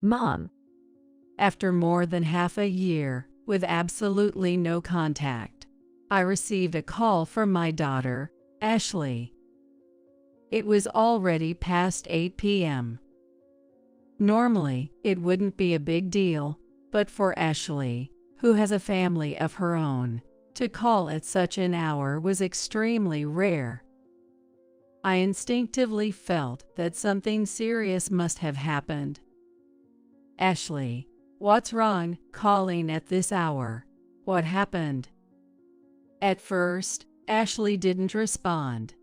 Mom. After more than half a year, with absolutely no contact, I received a call from my daughter, Ashley. It was already past 8 p.m. Normally, it wouldn't be a big deal, but for Ashley, who has a family of her own, to call at such an hour was extremely rare. I instinctively felt that something serious must have happened. "Ashley, what's wrong, calling at this hour? What happened?" At first, Ashley didn't respond.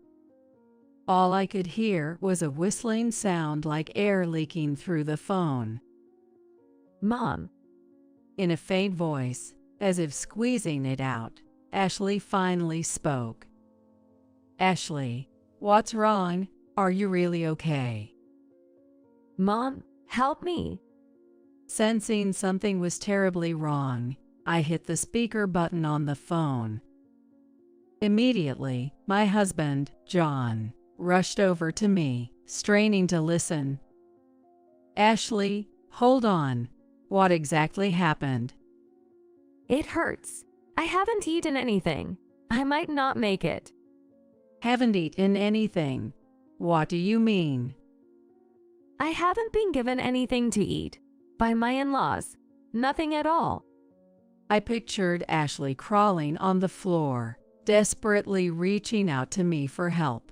All I could hear was a whistling sound like air leaking through the phone. Mom. In a faint voice, as if squeezing it out, Ashley finally spoke. "Ashley, what's wrong? Are you really okay?" Mom, help me. Sensing something was terribly wrong, I hit the speaker button on the phone. Immediately, my husband, John, rushed over to me, straining to listen. "Ashley, hold on. What exactly happened?" It hurts. I haven't eaten anything. I might not make it. "Haven't eaten anything? What do you mean?" I haven't been given anything to eat. By my in-laws. Nothing at all. I pictured Ashley crawling on the floor, desperately reaching out to me for help.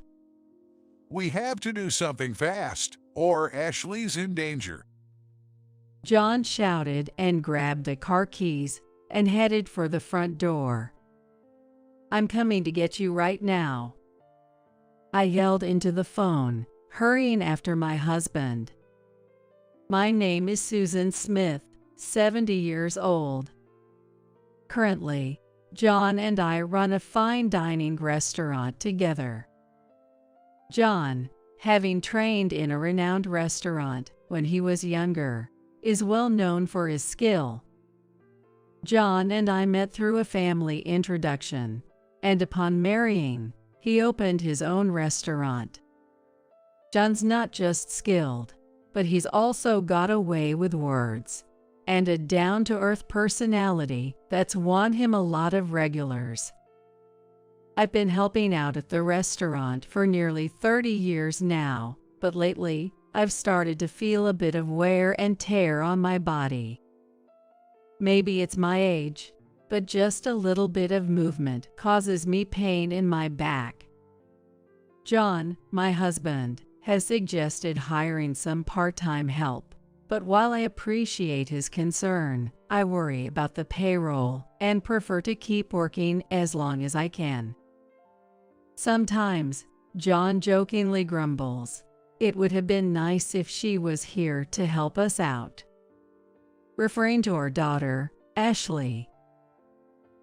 We have to do something fast, or Ashley's in danger. John shouted and grabbed the car keys and headed for the front door. "I'm coming to get you right now," I yelled into the phone, hurrying after my husband. My name is Susan Smith, 70 years old. Currently, John and I run a fine dining restaurant together. John, having trained in a renowned restaurant when he was younger, is well known for his skill. John and I met through a family introduction, and upon marrying, he opened his own restaurant. John's not just skilled, but he's also got a way with words and a down-to-earth personality that's won him a lot of regulars. I've been helping out at the restaurant for nearly 30 years now, but lately, I've started to feel a bit of wear and tear on my body. Maybe it's my age, but just a little bit of movement causes me pain in my back. John, my husband, has suggested hiring some part-time help, but while I appreciate his concern, I worry about the payroll and prefer to keep working as long as I can. Sometimes, John jokingly grumbles, "It would have been nice if she was here to help us out," referring to our daughter, Ashley.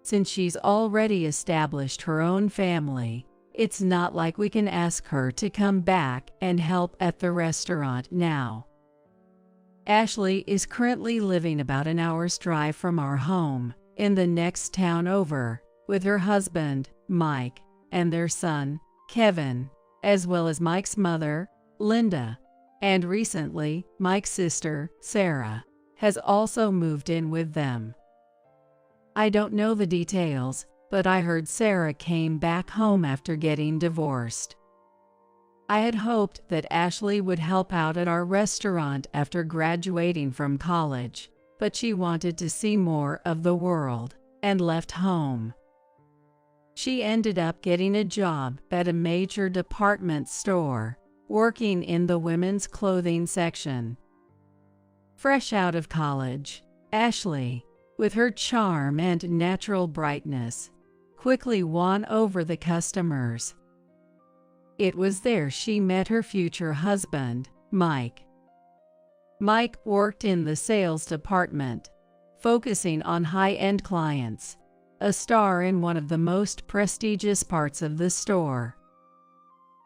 Since she's already established her own family, it's not like we can ask her to come back and help at the restaurant now. Ashley is currently living about an hour's drive from our home, in the next town over, with her husband, Mike, and their son, Kevin, as well as Mike's mother, Linda, and recently, Mike's sister, Sarah, has also moved in with them. I don't know the details, but I heard Sarah came back home after getting divorced. I had hoped that Ashley would help out at our restaurant after graduating from college, but she wanted to see more of the world and left home. She ended up getting a job at a major department store, working in the women's clothing section. Fresh out of college, Ashley, with her charm and natural brightness, quickly won over the customers. It was there she met her future husband, Mike. Mike worked in the sales department, focusing on high-end clients, a star in one of the most prestigious parts of the store.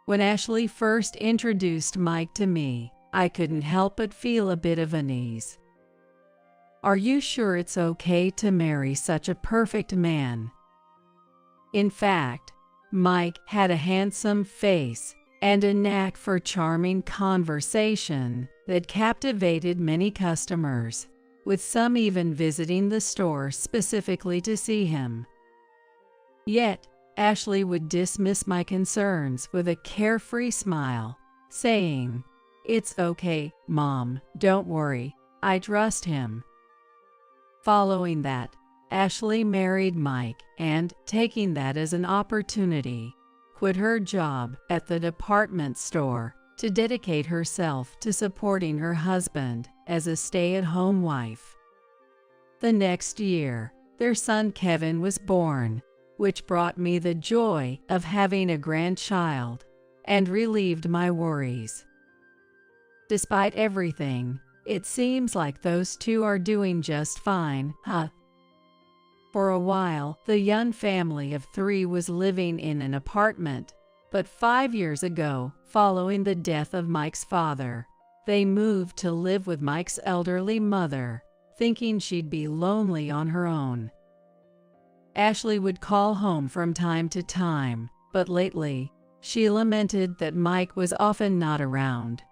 When Ashley first introduced Mike to me, I couldn't help but feel a bit of unease. "Are you sure it's okay to marry such a perfect man?" In fact, Mike had a handsome face and a knack for charming conversation that captivated many customers, with some even visiting the store specifically to see him. Yet, Ashley would dismiss my concerns with a carefree smile, saying, "It's okay, Mom, don't worry, I trust him." Following that, Ashley married Mike and, taking that as an opportunity, quit her job at the department store to dedicate herself to supporting her husband as a stay-at-home wife. The next year, their son Kevin was born, which brought me the joy of having a grandchild and relieved my worries. Despite everything, it seems like those two are doing just fine, huh? For a while, the Young family of 3 was living in an apartment, but 5 years ago, following the death of Mike's father, they moved to live with Mike's elderly mother, thinking she'd be lonely on her own. Ashley would call home from time to time, but lately, she lamented that Mike was often not around.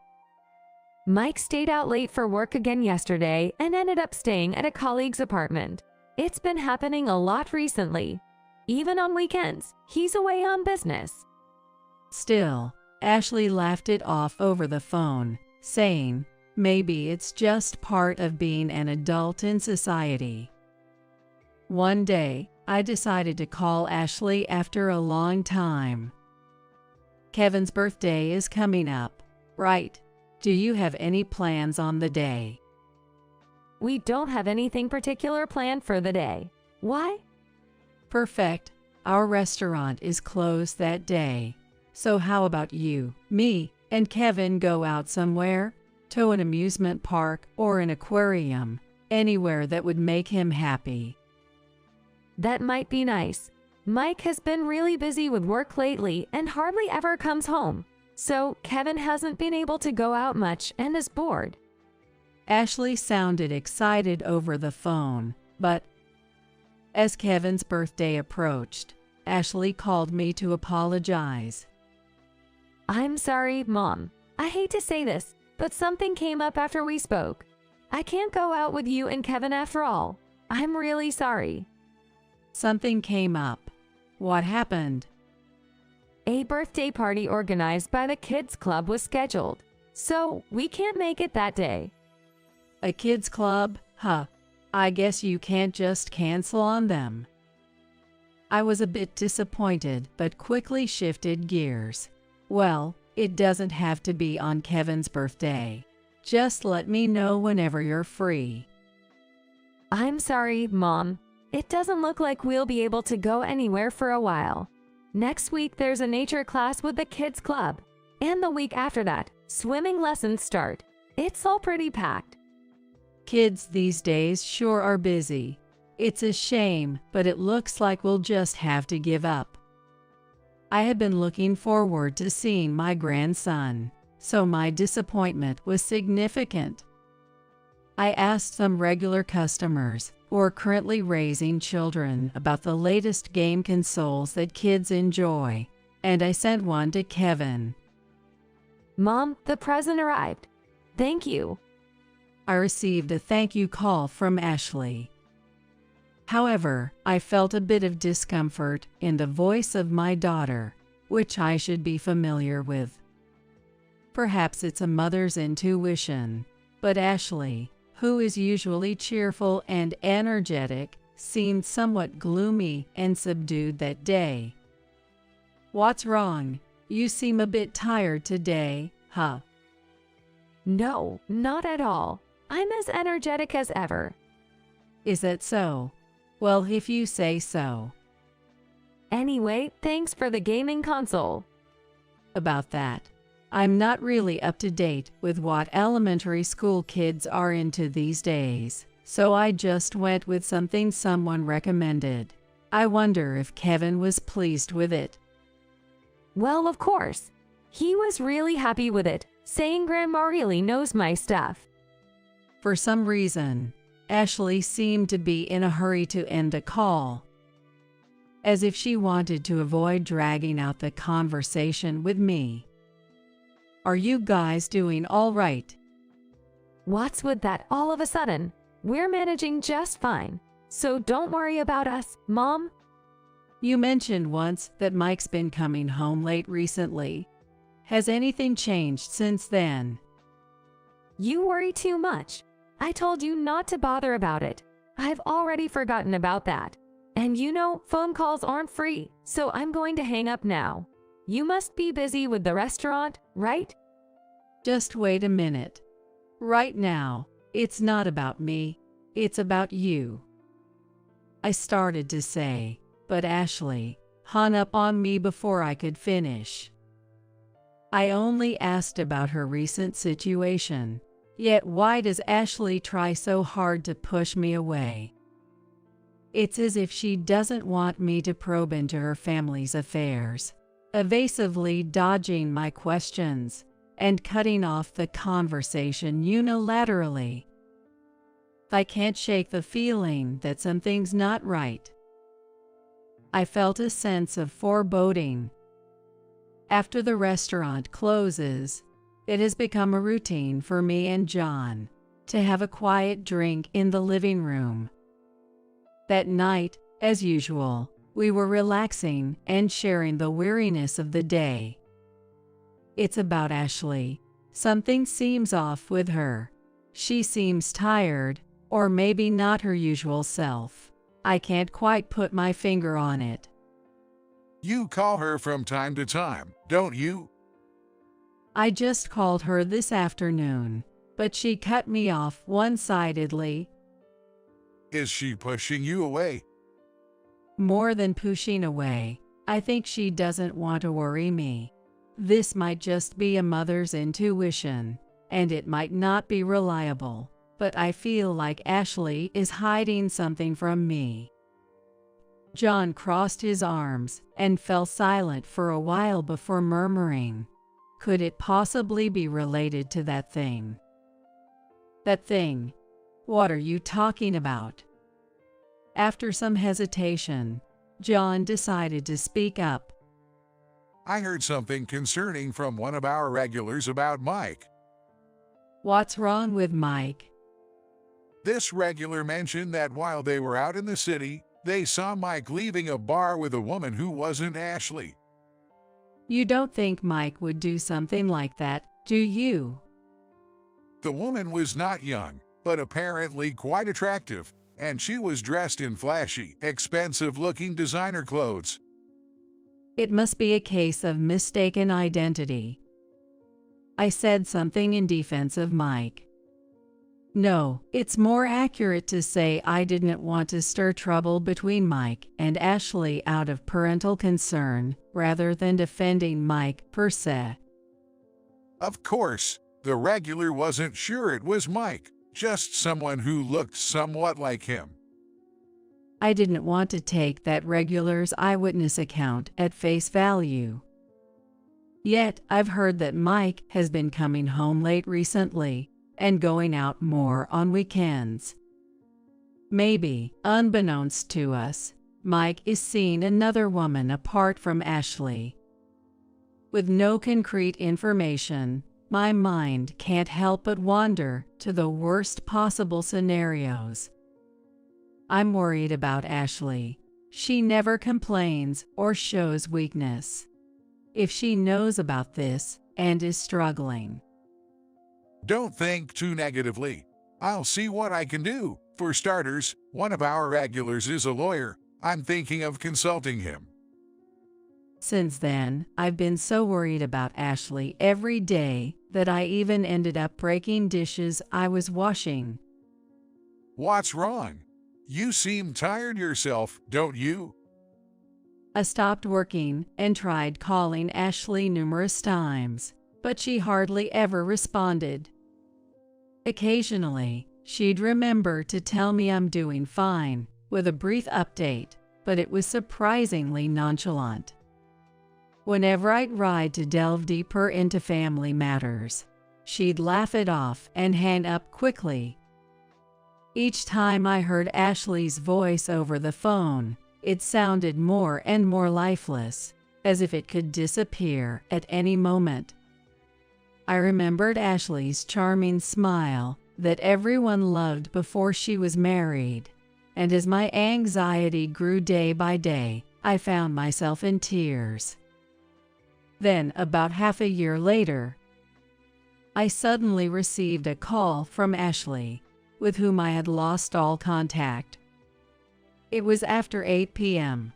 Mike stayed out late for work again yesterday and ended up staying at a colleague's apartment. It's been happening a lot recently. Even on weekends, he's away on business. Still, Ashley laughed it off over the phone, saying, "Maybe it's just part of being an adult in society." One day, I decided to call Ashley after a long time. "Kevin's birthday is coming up, right? Do you have any plans on the day?" We don't have anything particular planned for the day. Why? "Perfect. Our restaurant is closed that day. So how about you, me, and Kevin go out somewhere? To an amusement park or an aquarium, anywhere that would make him happy." That might be nice. Mike has been really busy with work lately and hardly ever comes home. So Kevin hasn't been able to go out much and is bored. Ashley sounded excited over the phone, but as Kevin's birthday approached, Ashley called me to apologize. "I'm sorry, Mom. I hate to say this, but something came up after we spoke. I can't go out with you and Kevin after all. I'm really sorry." Something came up. What happened? A birthday party organized by the kids' club was scheduled, so we can't make it that day. A kids' club? Huh. I guess you can't just cancel on them. I was a bit disappointed, but quickly shifted gears. "Well, it doesn't have to be on Kevin's birthday. Just let me know whenever you're free." "I'm sorry, Mom. It doesn't look like we'll be able to go anywhere for a while. Next week there's a nature class with the kids' club, and the week after that, swimming lessons start. It's all pretty packed." Kids these days sure are busy. It's a shame, but it looks like we'll just have to give up. I had been looking forward to seeing my grandson, so my disappointment was significant. I asked some regular customers who are currently raising children about the latest game consoles that kids enjoy, and I sent one to Kevin. "Mom, the present arrived. Thank you." I received a thank you call from Ashley. However, I felt a bit of discomfort in the voice of my daughter, which I should be familiar with. Perhaps it's a mother's intuition, but Ashley, who is usually cheerful and energetic, seemed somewhat gloomy and subdued that day. "What's wrong? You seem a bit tired today, huh?" "No, not at all. I'm as energetic as ever." "Is that so? Well, if you say so." "Anyway, thanks for the gaming console." About that, I'm not really up to date with what elementary school kids are into these days, so I just went with something someone recommended. I wonder if Kevin was pleased with it. "Well, of course. He was really happy with it, saying Grandma really knows my stuff." For some reason, Ashley seemed to be in a hurry to end a call, as if she wanted to avoid dragging out the conversation with me. Are you guys doing all right? What's with that all of a sudden? We're managing just fine. So don't worry about us, Mom. You mentioned once that Mike's been coming home late recently. Has anything changed since then? You worry too much. I told you not to bother about it. I've already forgotten about that. And you know, phone calls aren't free, so I'm going to hang up now. You must be busy with the restaurant, right? Just wait a minute. Right now, it's not about me, it's about you. I started to say, but Ashley hung up on me before I could finish. I only asked about her recent situation. Yet why does Ashley try so hard to push me away? It's as if she doesn't want me to probe into her family's affairs, evasively dodging my questions and cutting off the conversation unilaterally. I can't shake the feeling that something's not right. I felt a sense of foreboding. After the restaurant closes, it has become a routine for me and John to have a quiet drink in the living room. That night, as usual, we were relaxing and sharing the weariness of the day. It's about Ashley. Something seems off with her. She seems tired, or maybe not her usual self. I can't quite put my finger on it. You call her from time to time, don't you? I just called her this afternoon, but she cut me off one-sidedly. Is she pushing you away? More than pushing away, I think she doesn't want to worry me. This might just be a mother's intuition, and it might not be reliable, but I feel like Ashley is hiding something from me. John crossed his arms and fell silent for a while before murmuring, "Could it possibly be related to that thing?" That thing? What are you talking about? After some hesitation, John decided to speak up. I heard something concerning from one of our regulars about Mike. What's wrong with Mike? This regular mentioned that while they were out in the city, they saw Mike leaving a bar with a woman who wasn't Ashley. You don't think Mike would do something like that, do you? The woman was not young, but apparently quite attractive, and she was dressed in flashy, expensive-looking designer clothes. It must be a case of mistaken identity. I said something in defense of Mike. No, it's more accurate to say I didn't want to stir trouble between Mike and Ashley out of parental concern, rather than defending Mike per se. Of course, the regular wasn't sure it was Mike, just someone who looked somewhat like him. I didn't want to take that regular's eyewitness account at face value. Yet, I've heard that Mike has been coming home late recently and going out more on weekends. Maybe, unbeknownst to us, Mike is seeing another woman apart from Ashley. With no concrete information, my mind can't help but wander to the worst possible scenarios. I'm worried about Ashley. She never complains or shows weakness. If she knows about this and is struggling. Don't think too negatively. I'll see what I can do. For starters, one of our regulars is a lawyer. I'm thinking of consulting him. Since then, I've been so worried about Ashley every day that I even ended up breaking dishes I was washing. What's wrong? You seem tired yourself, don't you? I stopped working and tried calling Ashley numerous times, but she hardly ever responded. Occasionally, she'd remember to tell me I'm doing fine, with a brief update, but it was surprisingly nonchalant. Whenever I'd tried to delve deeper into family matters, she'd laugh it off and hang up quickly. Each time I heard Ashley's voice over the phone, it sounded more and more lifeless, as if it could disappear at any moment. I remembered Ashley's charming smile that everyone loved before she was married, and as my anxiety grew day by day, I found myself in tears. Then, about half a year later, I suddenly received a call from Ashley, with whom I had lost all contact. It was after 8 p.m.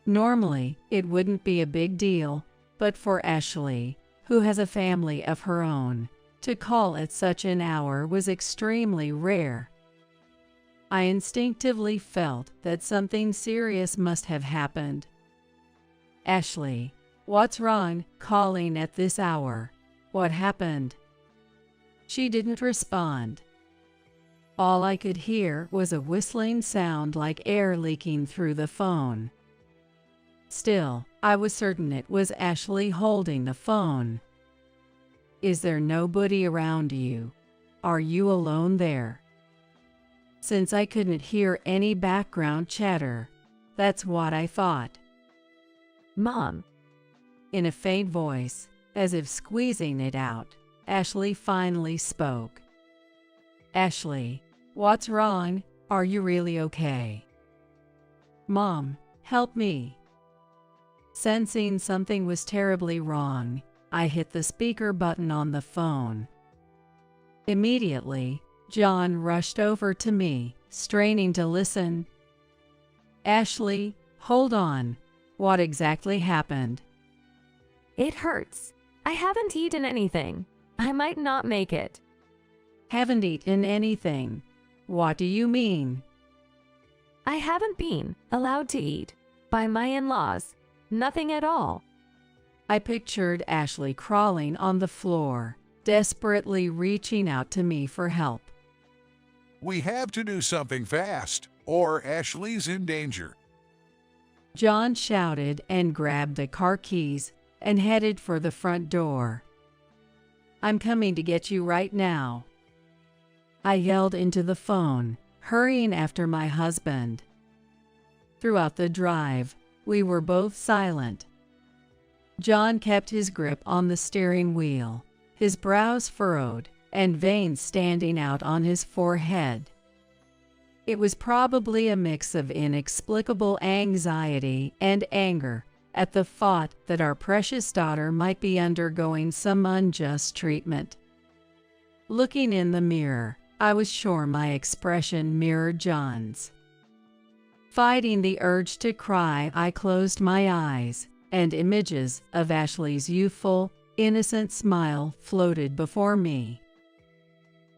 Normally, it wouldn't be a big deal, but for Ashley, who has a family of her own, to call at such an hour was extremely rare. I instinctively felt that something serious must have happened. "Ashley, what's wrong, calling at this hour? What happened?" She didn't respond. All I could hear was a whistling sound like air leaking through the phone. Still, I was certain it was Ashley holding the phone. "Is there nobody around you? Are you alone there?" Since I couldn't hear any background chatter, that's what I thought. Mom. In a faint voice, as if squeezing it out, Ashley finally spoke. "Ashley, what's wrong? Are you really okay?" "Mom, help me." Sensing something was terribly wrong, I hit the speaker button on the phone. Immediately, John rushed over to me, straining to listen. "Ashley, hold on. What exactly happened?" It hurts. I haven't eaten anything. I might not make it. "Haven't eaten anything? What do you mean?" I haven't been allowed to eat by my in-laws. Nothing at all. I pictured Ashley crawling on the floor, desperately reaching out to me for help. We have to do something fast, or Ashley's in danger. John shouted and grabbed the car keys and headed for the front door. "I'm coming to get you right now," I yelled into the phone, hurrying after my husband. Throughout the drive, we were both silent. John kept his grip on the steering wheel, his brows furrowed and veins standing out on his forehead. It was probably a mix of inexplicable anxiety and anger at the thought that our precious daughter might be undergoing some unjust treatment. Looking in the mirror, I was sure my expression mirrored John's. Fighting the urge to cry, I closed my eyes, and images of Ashley's youthful, innocent smile floated before me.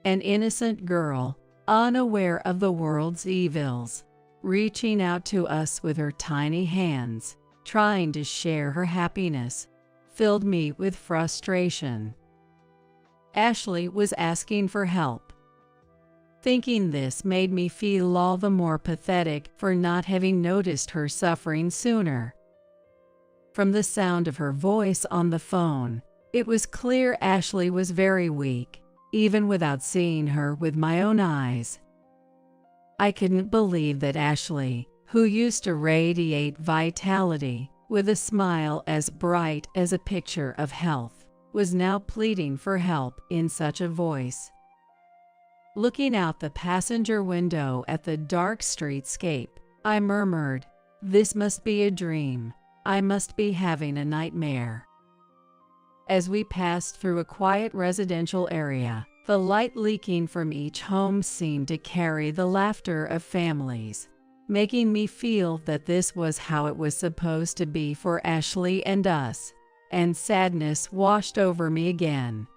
An innocent girl, unaware of the world's evils, reaching out to us with her tiny hands, trying to share her happiness, filled me with frustration. Ashley was asking for help. Thinking this made me feel all the more pathetic for not having noticed her suffering sooner. From the sound of her voice on the phone, it was clear Ashley was very weak, even without seeing her with my own eyes. I couldn't believe that Ashley, who used to radiate vitality, with a smile as bright as a picture of health, was now pleading for help in such a voice. Looking out the passenger window at the dark streetscape, I murmured, "This must be a dream. I must be having a nightmare." As we passed through a quiet residential area, the light leaking from each home seemed to carry the laughter of families, making me feel that this was how it was supposed to be for Ashley and us, and sadness washed over me again.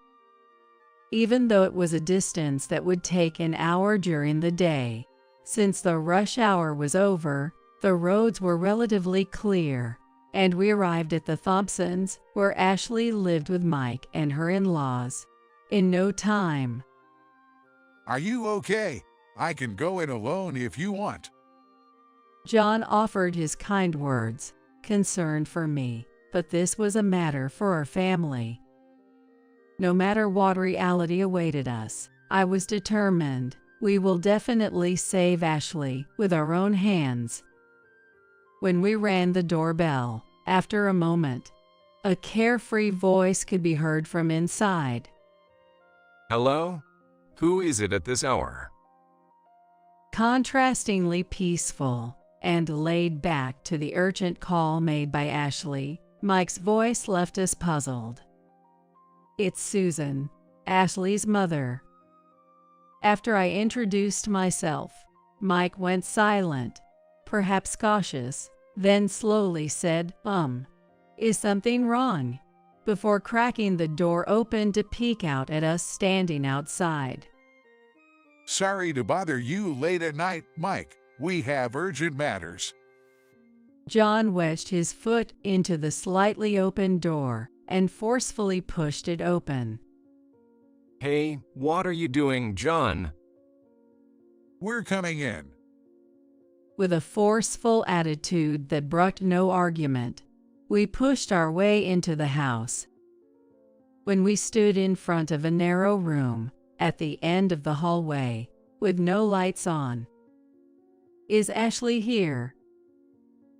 Even though it was a distance that would take an hour during the day, since the rush hour was over, the roads were relatively clear, and we arrived at the Thompsons, where Ashley lived with Mike and her in-laws, in no time. Are you okay? I can go in alone if you want. John offered his kind words, concerned for me, but this was a matter for our family. No matter what reality awaited us, I was determined we will definitely save Ashley with our own hands. When we rang the doorbell, after a moment, A carefree voice could be heard from inside. Hello? Who is it at this hour? Contrastingly peaceful and laid back to the urgent call made by Ashley, Mike's voice left us puzzled. It's Susan, Ashley's mother. After I introduced myself, Mike went silent, perhaps cautious, then slowly said, Is something wrong?" before cracking the door open to peek out at us standing outside. Sorry to bother you late at night, Mike. We have urgent matters. John wedged his foot into the slightly open door and forcefully pushed it open. Hey, what are you doing, John? We're coming in. With a forceful attitude that brooked no argument, we pushed our way into the house. When we stood in front of a narrow room at the end of the hallway, with no lights on. "Is Ashley here?"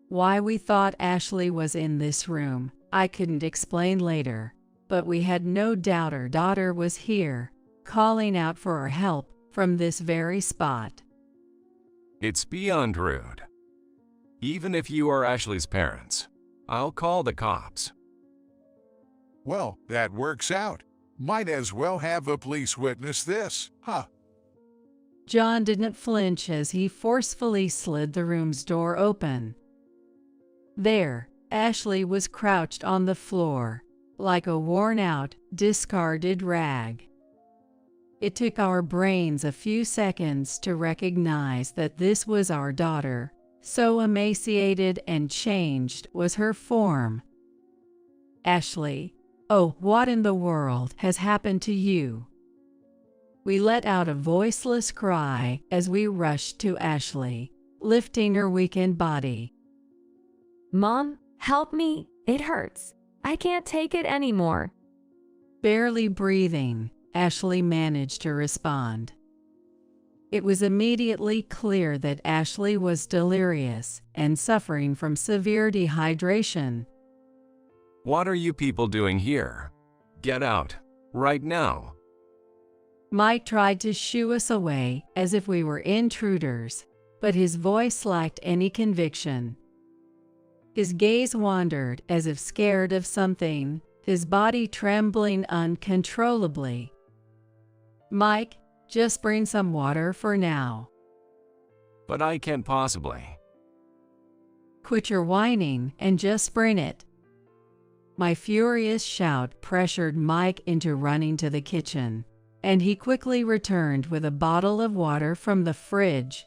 Why we thought Ashley was in this room, I couldn't explain later, but we had no doubt her daughter was here, calling out for our help from this very spot. It's beyond rude. Even if you are Ashley's parents, I'll call the cops. Well, that works out. Might as well have a police witness this, huh? John didn't flinch as he forcefully slid the room's door open. There, Ashley was crouched on the floor, like a worn-out, discarded rag. It took our brains a few seconds to recognize that this was our daughter, so emaciated and changed was her form. "Ashley, oh, what in the world has happened to you?" We let out a voiceless cry as we rushed to Ashley, lifting her weakened body. Mom, help me. It hurts. I can't take it anymore. Barely breathing, Ashley managed to respond. It was immediately clear that Ashley was delirious and suffering from severe dehydration. What are you people doing here? Get out, right now. Mike tried to shoo us away as if we were intruders, but his voice lacked any conviction. His gaze wandered as if scared of something, his body trembling uncontrollably. "Mike, just bring some water for now." But I can't possibly. "Quit your whining and just bring it." My furious shout pressured Mike into running to the kitchen, and he quickly returned with a bottle of water from the fridge.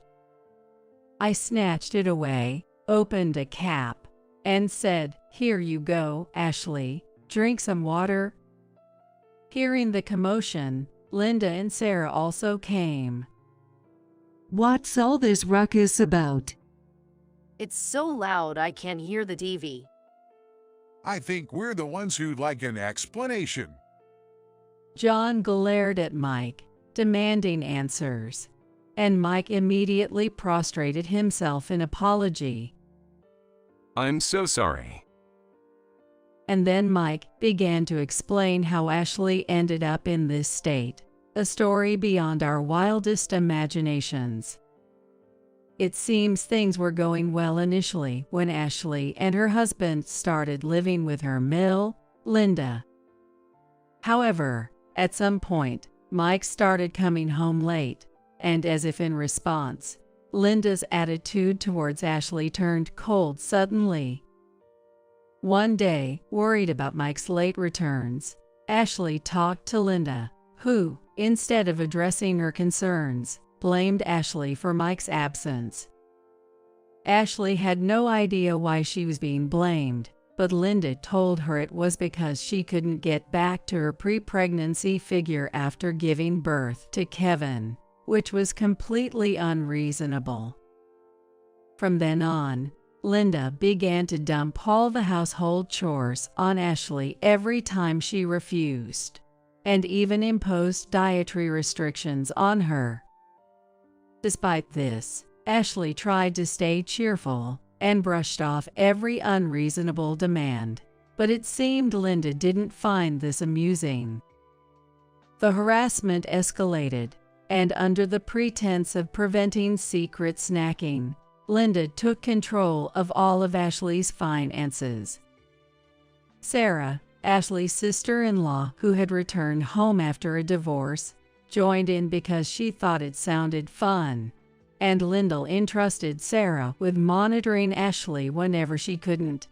I snatched it away, opened a cap, and said, "Here you go, Ashley, drink some water." Hearing the commotion, Linda and Sarah also came. "What's all this ruckus about?" It's so loud I can't hear the TV. I think we're the ones who'd like an explanation. John glared at Mike, demanding answers, and Mike immediately prostrated himself in apology. I'm so sorry. And then Mike began to explain how Ashley ended up in this state, a story beyond our wildest imaginations. It seems things were going well initially when Ashley and her husband started living with her mill, Linda. However, at some point, Mike started coming home late, and as if in response, Linda's attitude towards Ashley turned cold suddenly. One day, worried about Mike's late returns, Ashley talked to Linda, who, instead of addressing her concerns, blamed Ashley for Mike's absence. Ashley had no idea why she was being blamed, but Linda told her it was because she couldn't get back to her pre-pregnancy figure after giving birth to Kevin, which was completely unreasonable. From then on, Linda began to dump all the household chores on Ashley every time she refused, and even imposed dietary restrictions on her. Despite this, Ashley tried to stay cheerful and brushed off every unreasonable demand. but it seemed Linda didn't find this amusing. The harassment escalated, and under the pretense of preventing secret snacking, Linda took control of all of Ashley's finances. Sarah, Ashley's sister-in-law who had returned home after a divorce, joined in because she thought it sounded fun, and Linda entrusted Sarah with monitoring Ashley whenever she couldn't.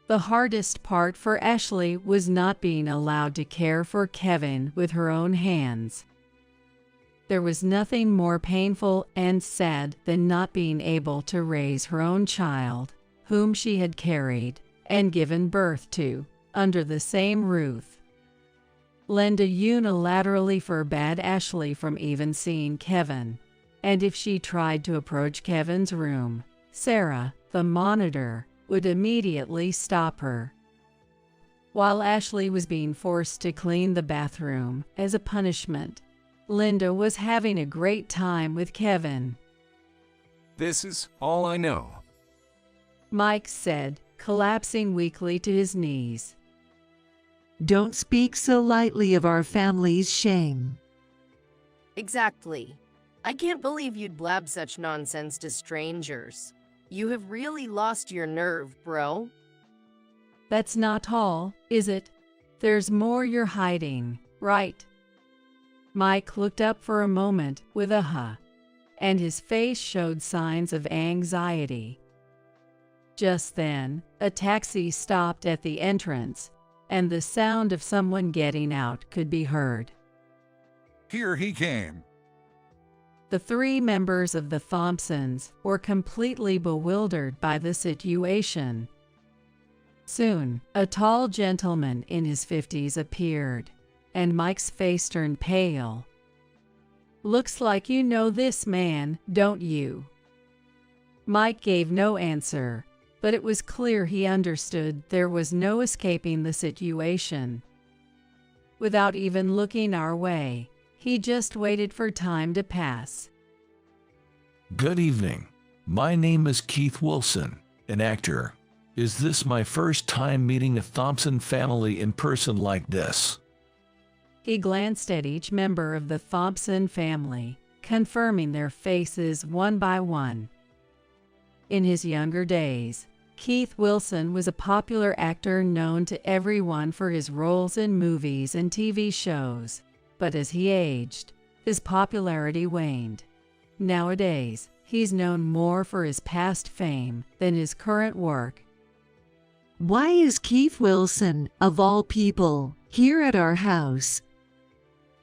The hardest part for Ashley was not being allowed to care for Kevin with her own hands. There was nothing more painful and sad than not being able to raise her own child, whom she had carried and given birth to, under the same roof. Linda unilaterally forbade Ashley from even seeing Kevin, and if she tried to approach Kevin's room, Sarah, the monitor, would immediately stop her. While Ashley was being forced to clean the bathroom as a punishment, Linda was having a great time with Kevin. This is all I know. Mike said, collapsing weakly to his knees. Don't speak so lightly of our family's shame. Exactly. I can't believe you'd blab such nonsense to strangers. You have really lost your nerve, bro. That's not all, is it? There's more you're hiding, right? Mike looked up for a moment with a huh, and his face showed signs of anxiety. Just then, a taxi stopped at the entrance, and the sound of someone getting out could be heard. Here he came. The three members of the Thompsons were completely bewildered by the situation. Soon, a tall gentleman in his 50s appeared, and Mike's face turned pale. "Looks like you know this man, don't you?" Mike gave no answer, but it was clear he understood there was no escaping the situation. Without even looking our way, he just waited for time to pass. Good evening. My name is Keith Wilson, an actor. Is this my first time meeting a Thompson family in person like this? He glanced at each member of the Thompson family, confirming their faces one by one. In his younger days, Keith Wilson was a popular actor known to everyone for his roles in movies and TV shows. But as he aged, his popularity waned. Nowadays, he's known more for his past fame than his current work. Why is Keith Wilson, of all people, here at our house?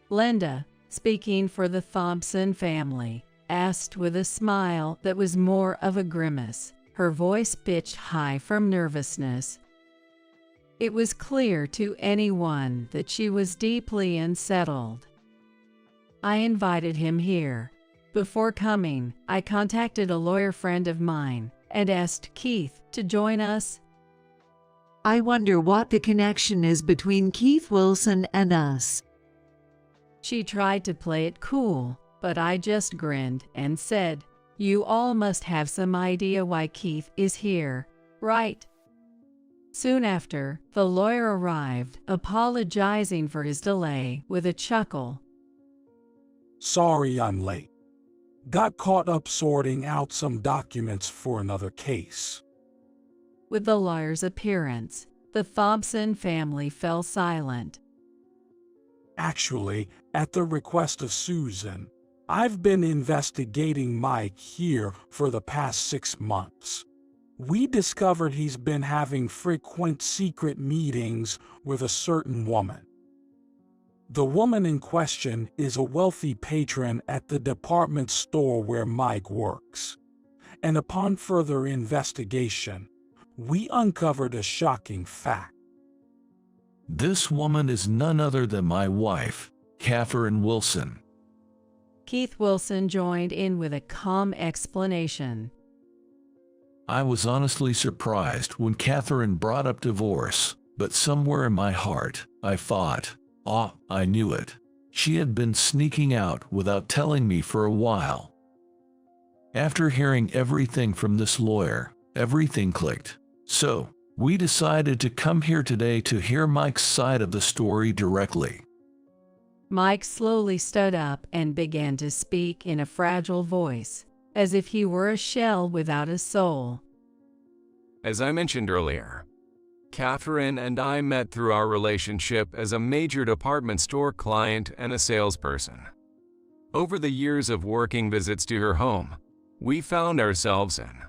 Linda, speaking for the Thompson family, asked with a smile that was more of a grimace, her voice pitched high from nervousness. It was clear to anyone that she was deeply unsettled. I invited him here. Before coming, I contacted a lawyer friend of mine and asked Keith to join us. I wonder what the connection is between Keith Wilson and us. She tried to play it cool, but I just grinned and said, "You all must have some idea why Keith is here, right?" Soon after, the lawyer arrived, apologizing for his delay with a chuckle. Sorry I'm late. Got caught up sorting out some documents for another case. With the lawyer's appearance, the Thompson family fell silent. Actually, at the request of Susan, I've been investigating Mike here for the past 6 months. We discovered he's been having frequent secret meetings with a certain woman. The woman in question is a wealthy patron at the department store where Mike works. And upon further investigation, we uncovered a shocking fact. This woman is none other than my wife, Catherine Wilson. Keith Wilson joined in with a calm explanation. I was honestly surprised when Catherine brought up divorce, but somewhere in my heart, I thought, I knew it. She had been sneaking out without telling me for a while. After hearing everything from this lawyer, everything clicked. So, We decided to come here today to hear Mike's side of the story directly. Mike slowly stood up and began to speak in a fragile voice, as if he were a shell without a soul. As I mentioned earlier, Catherine and I met through our relationship as a major department store client and a salesperson. Over the years of working visits to her home, we found ourselves in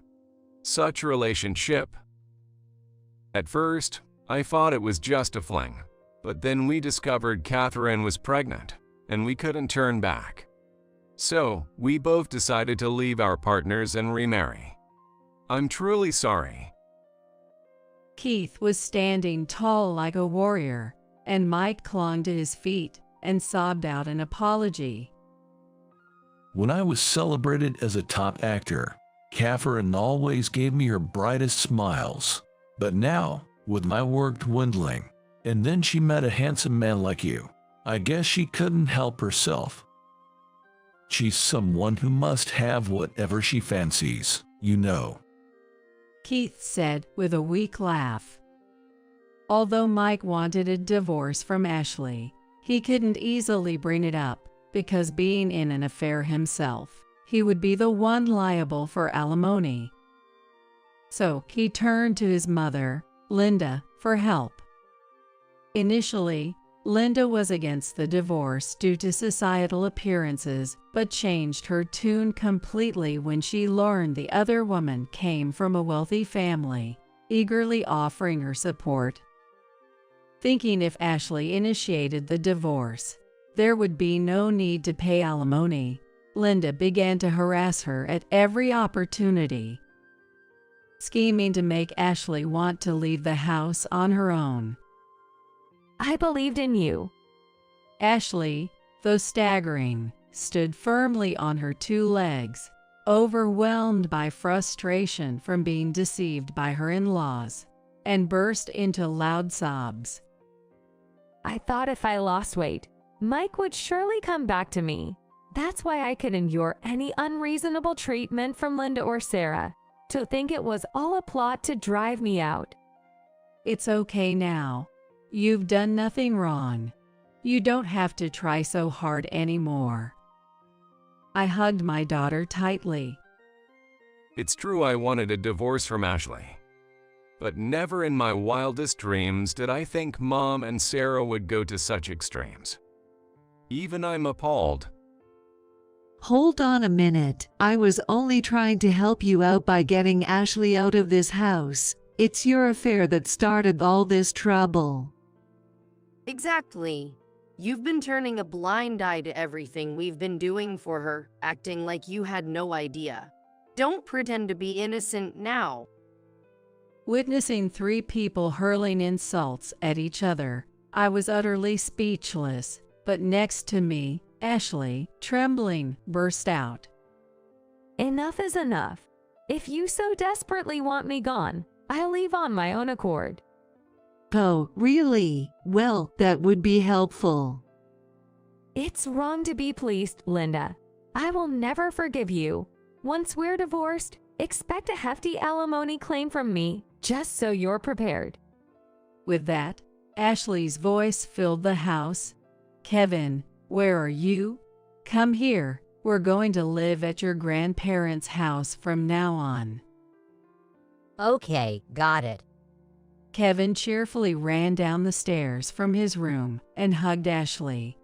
such a relationship. At first, I thought it was just a fling, but then we discovered Catherine was pregnant, and we couldn't turn back. So, we both decided to leave our partners and remarry. I'm truly sorry. Keith was standing tall like a warrior, and Mike clung to his feet and sobbed out an apology. When I was celebrated as a top actor, Catherine always gave me her brightest smiles. But now, with my work dwindling, and then she met a handsome man like you, I guess she couldn't help herself. She's someone who must have whatever she fancies, you know. Keith said with a weak laugh. Although Mike wanted a divorce from Ashley, he couldn't easily bring it up because being in an affair himself, he would be the one liable for alimony. So he turned to his mother, Linda, for help. Initially, Linda was against the divorce due to societal appearances, but changed her tune completely when she learned the other woman came from a wealthy family, eagerly offering her support. Thinking if Ashley initiated the divorce, there would be no need to pay alimony, Linda began to harass her at every opportunity, scheming to make Ashley want to leave the house on her own. I believed in you. Ashley, though staggering, stood firmly on her two legs, overwhelmed by frustration from being deceived by her in-laws, and burst into loud sobs. I thought if I lost weight, Mike would surely come back to me. That's why I could endure any unreasonable treatment from Linda or Sarah. To think it was all a plot to drive me out. It's okay now. You've done nothing wrong. You don't have to try so hard anymore. I hugged my daughter tightly. It's true I wanted a divorce from Ashley, but never in my wildest dreams did I think Mom and Sarah would go to such extremes. Even I'm appalled. Hold on a minute. I was only trying to help you out by getting Ashley out of this house. It's your affair that started all this trouble. Exactly. You've been turning a blind eye to everything we've been doing for her, acting like you had no idea. Don't pretend to be innocent now. Witnessing three people hurling insults at each other, I was utterly speechless, but next to me, Ashley, trembling, burst out. Enough is enough. If you so desperately want me gone, I'll leave on my own accord. Oh, really? Well, that would be helpful. It's wrong to be pleased, Linda. I will never forgive you. Once we're divorced, expect a hefty alimony claim from me, just so you're prepared. With that, Ashley's voice filled the house. Kevin, where are you? Come here. We're going to live at your grandparents' house from now on. Okay, got it. Kevin cheerfully ran down the stairs from his room and hugged Ashley.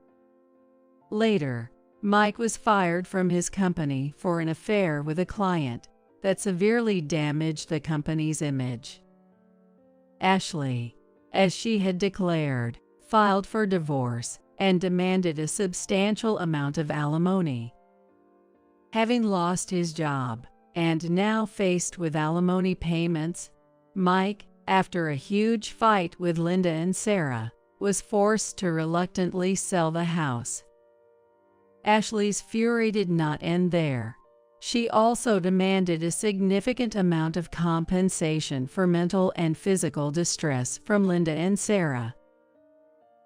Later, Mike was fired from his company for an affair with a client that severely damaged the company's image. Ashley, as she had declared, filed for divorce and demanded a substantial amount of alimony. Having lost his job and now faced with alimony payments, Mike, after a huge fight with Linda and Sarah, was forced to reluctantly sell the house. Ashley's fury did not end there. She also demanded a significant amount of compensation for mental and physical distress from Linda and Sarah.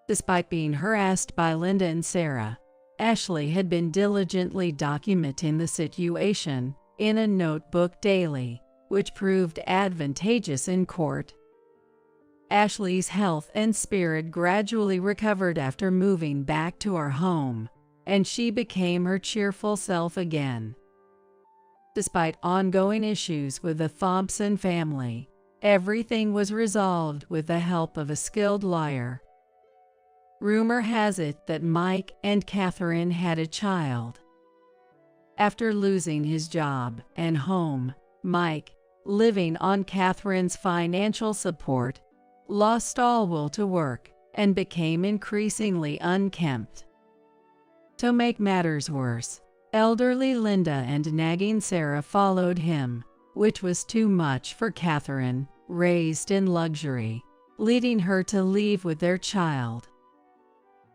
Despite being harassed by Linda and Sarah, Ashley had been diligently documenting the situation in a notebook daily, which proved advantageous in court. Ashley's health and spirit gradually recovered after moving back to our home, and she became her cheerful self again. Despite ongoing issues with the Thompson family, everything was resolved with the help of a skilled lawyer. Rumor has it that Mike and Catherine had a child. After losing his job and home, Mike, living on Catherine's financial support, lost all will to work and became increasingly unkempt. To make matters worse, elderly Linda and nagging Sarah followed him, which was too much for Catherine, raised in luxury, leading her to leave with their child.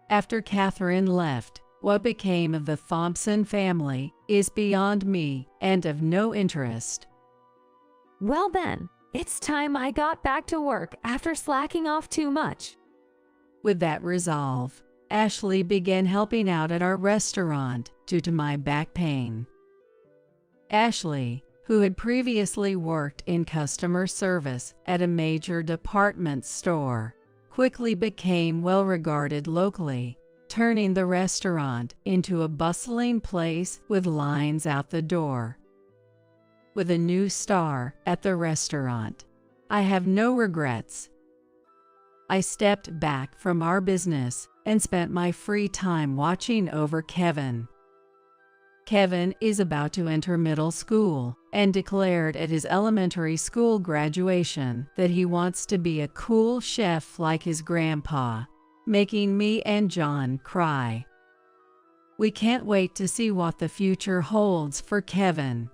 After Catherine left, what became of the Thompson family is beyond me and of no interest. Well then, it's time I got back to work after slacking off too much. With that resolve, Ashley began helping out at our restaurant due to my back pain. Ashley, who had previously worked in customer service at a major department store, quickly became well regarded locally, turning the restaurant into a bustling place with lines out the door. With a new star at the restaurant, I have no regrets. I stepped back from our business and spent my free time watching over Kevin. Kevin is about to enter middle school and declared at his elementary school graduation that he wants to be a cool chef like his grandpa, making me and John cry. We can't wait to see what the future holds for Kevin.